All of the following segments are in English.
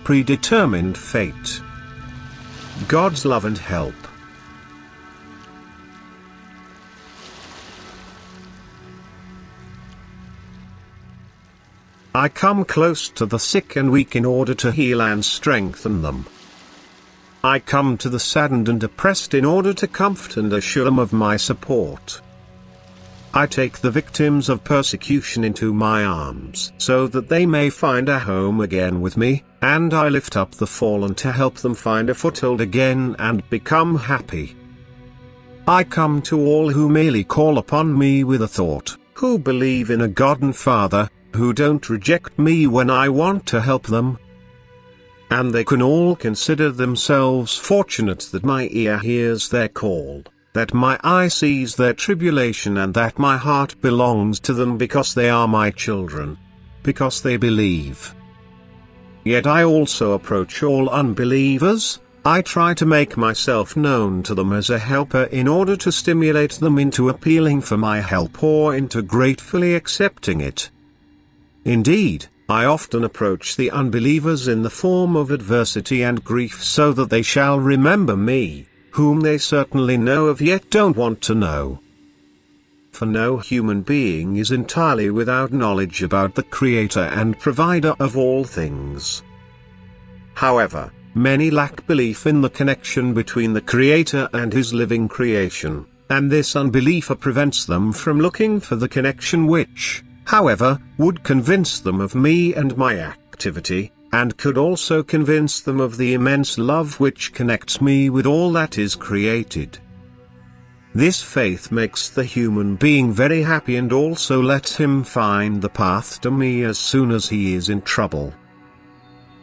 predetermined fate. God's love and help. I come close to the sick and weak in order to heal and strengthen them. I come to the saddened and oppressed in order to comfort and assure them of my support. I take the victims of persecution into my arms so that they may find a home again with me, and I lift up the fallen to help them find a foothold again and become happy. I come to all who merely call upon me with a thought, who believe in a God and Father, who don't reject me when I want to help them. And they can all consider themselves fortunate that my ear hears their call, that my eye sees their tribulation, and that my heart belongs to them because they are my children, because they believe. Yet I also approach all unbelievers. I try to make myself known to them as a helper in order to stimulate them into appealing for my help or into gratefully accepting it. Indeed, I often approach the unbelievers in the form of adversity and grief so that they shall remember me, whom they certainly know of yet don't want to know. For no human being is entirely without knowledge about the Creator and Provider of all things. However, many lack belief in the connection between the Creator and His living creation, and this unbelief prevents them from looking for the connection which, however, would convince them of me and my activity, and could also convince them of the immense love which connects me with all that is created. This faith makes the human being very happy and also lets him find the path to me as soon as he is in trouble.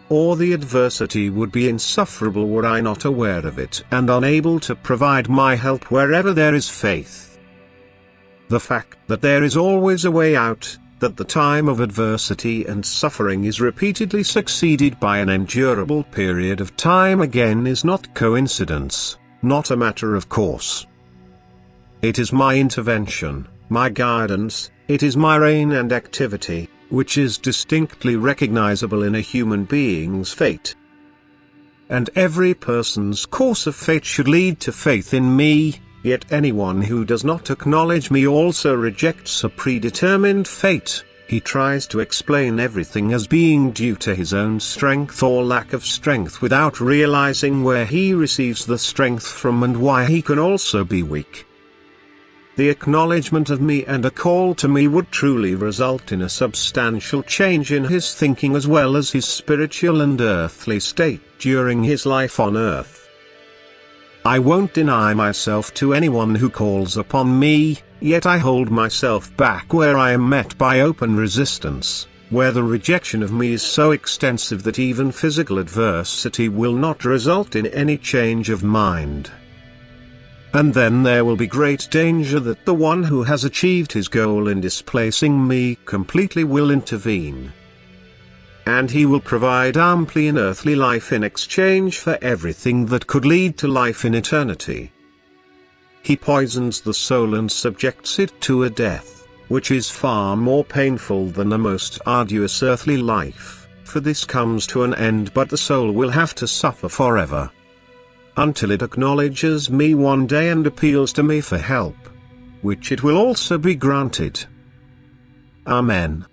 Or the adversity would be insufferable were I not aware of it and unable to provide my help wherever there is faith. The fact that there is always a way out, that the time of adversity and suffering is repeatedly succeeded by an endurable period of time again is not coincidence, not a matter of course. It is my intervention, my guidance, it is my reign and activity, which is distinctly recognizable in a human being's fate. And every person's course of fate should lead to faith in me. Yet anyone who does not acknowledge me also rejects a predetermined fate. He tries to explain everything as being due to his own strength or lack of strength without realizing where he receives the strength from and why he can also be weak. The acknowledgement of me and a call to me would truly result in a substantial change in his thinking as well as his spiritual and earthly state during his life on earth. I won't deny myself to anyone who calls upon me, yet I hold myself back where I am met by open resistance, where the rejection of me is so extensive that even physical adversity will not result in any change of mind. And then there will be great danger that the one who has achieved his goal in displacing me completely will intervene. And he will provide amply in earthly life in exchange for everything that could lead to life in eternity. He poisons the soul and subjects it to a death, which is far more painful than the most arduous earthly life, for this comes to an end but the soul will have to suffer forever. Until it acknowledges me one day and appeals to me for help, which it will also be granted. Amen.